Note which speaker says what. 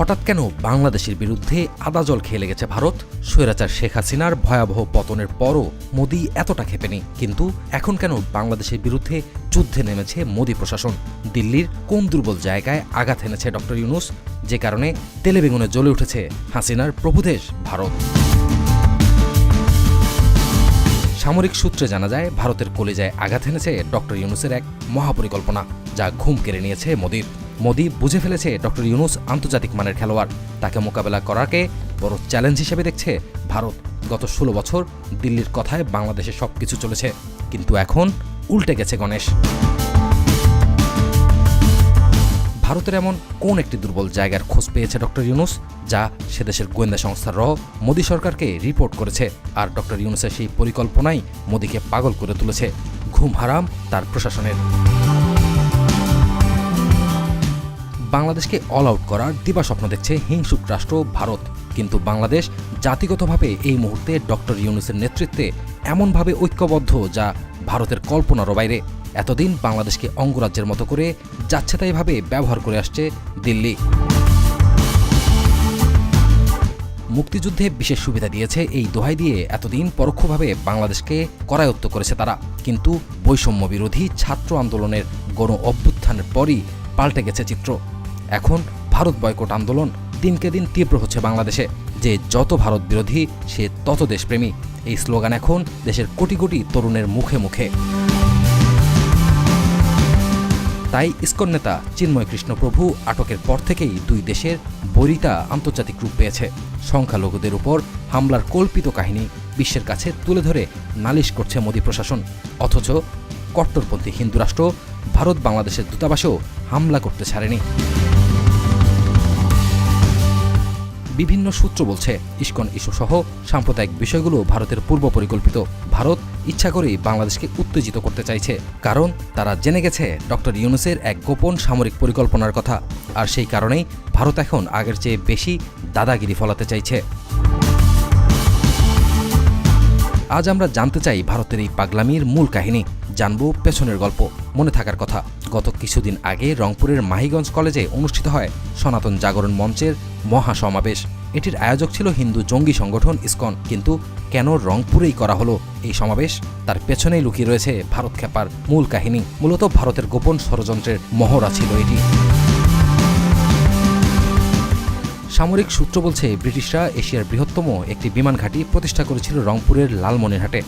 Speaker 1: হঠাৎ কেন বাংলাদেশের বিরুদ্ধে আদা জল খেয়ে লেগেছে ভারত? স্বৈরাচার শেখ হাসিনার ভয়াবহ পতনের পরও মোদি এতটা ক্ষেপেনি, কিন্তু এখন কেন বাংলাদেশের বিরুদ্ধে যুদ্ধে নেমেছে মোদি প্রশাসন? দিল্লির কোন দুর্বল জায়গায় আঘাত এনেছে ডক্টর ইউনূস, যে কারণে তেলে বেগুনে জ্বলে উঠেছে হাসিনার প্রভুদেশ ভারত? সামরিক সূত্রে জানা যায়, ভারতের কলিজায় আঘাত এনেছে ডক্টর ইউনূসের এক মহাপরিকল্পনা, যা ঘুম কেড়ে নিয়েছে মোদির। মোদি বুঝে ফেলেছে ডক্টর ইউনূস আন্তর্জাতিক মানের খেলোয়াড়, তাকে মোকাবেলা করাকে বড় চ্যালেঞ্জ হিসেবে দেখছে ভারত। গত 16 বছর দিল্লির কথায় বাংলাদেশে সবকিছু চলেছে, কিন্তু এখন উল্টে গেছে গণেশ। ভারতের এমন কোন একটি দুর্বল জায়গার খোঁজ পেয়েছে ডক্টর ইউনূস, যা সেদেশের গোয়েন্দা সংস্থার মোদি সরকারকে রিপোর্ট করেছে? আর ডক্টর ইউনূসের সেই পরিকল্পনাই মোদিকে পাগল করে তুলেছে। ঘুম হারাম তার প্রশাসনের। বাংলাদেশকে অল আউট করার দিবাস্বপ্ন দেখছে হিংসুক রাষ্ট্র ভারত, কিন্তু বাংলাদেশ জাতিগতভাবে এই মুহূর্তে ডক্টর ইউনূসের নেতৃত্বে এমনভাবে ঐক্যবদ্ধ, যা ভারতের কল্পনারও বাইরে। এতদিন বাংলাদেশকে অঙ্গরাজ্যের মতো করে যাচ্ছেতাইভাবে ব্যবহার করে আসছে দিল্লি। মুক্তিযুদ্ধে বিশেষ সুবিধা দিয়েছে এই দোহাই দিয়ে এতদিন পরোক্ষভাবে বাংলাদেশকে করায়ত্ত করেছে তারা, কিন্তু বৈষম্য বিরোধী ছাত্র আন্দোলনের গণ অভ্যুত্থানের পরই পাল্টে গেছে চিত্র। এখন ভারত বয়কট আন্দোলন দিনকে দিন তীব্র হচ্ছে বাংলাদেশে। যে যত ভারত বিরোধী, সে তত দেশপ্রেমী, এই স্লোগান এখন দেশের কোটি কোটি তরুণের মুখে মুখে। তাই ইসকন নেতা চিন্ময় কৃষ্ণপ্রভু আটকের পর থেকেই দুই দেশের বৈরিতা আন্তর্জাতিক রূপ পেয়েছে। সংখ্যালঘুদের উপর হামলার কল্পিত কাহিনী বিশ্বের কাছে তুলে ধরে নালিশ করছে মোদি প্রশাসন, অথচ কট্টরপন্থী হিন্দু রাষ্ট্র ভারত বাংলাদেশের দূতাবাসেও হামলা করতে ছাড়েনি। বিভিন্ন সূত্র বলছে, ইসকন ইস্যুসহ সাম্প্রদায়িক বিষয়গুলো ভারতের পূর্ব পরিকল্পিত। ভারত ইচ্ছা করেই বাংলাদেশকে উত্তেজিত করতে চাইছে, কারণ তারা জেনে গেছে ডক্টর ইউনূসের এক গোপন সামরিক পরিকল্পনার কথা। আর সেই কারণেই ভারত এখন আগের চেয়ে বেশি দাদাগিরি ফলাতে চাইছে। আজ আমরা জানতে চাই ভারতের এই পাগলামির মূল কাহিনী, জানবো পেছনের গল্প। মনে থাকার কথা, গত কিছুদিন আগে রংপুরের মাহিগঞ্জ কলেজে অনুষ্ঠিত হয় সনাতন জাগরণ মঞ্চের মহাসমাবেশ। এটির আয়োজক ছিল হিন্দু জঙ্গি সংগঠন ইসকন, কিন্তু কেন রংপুরেই করা হলো এই সমাবেশ? তার পেছনেই লুকিয়ে রয়েছে ভারত খেপার মূল কাহিনী। মূলত ভারতের গোপন ষড়যন্ত্রের মহড়া ছিল এটি। সামরিক সূত্র বলছে, ব্রিটিশরা এশিয়ার বৃহত্তম একটি বিমান ঘাঁটি প্রতিষ্ঠা করেছিল রংপুরের লালমনিরহাটে,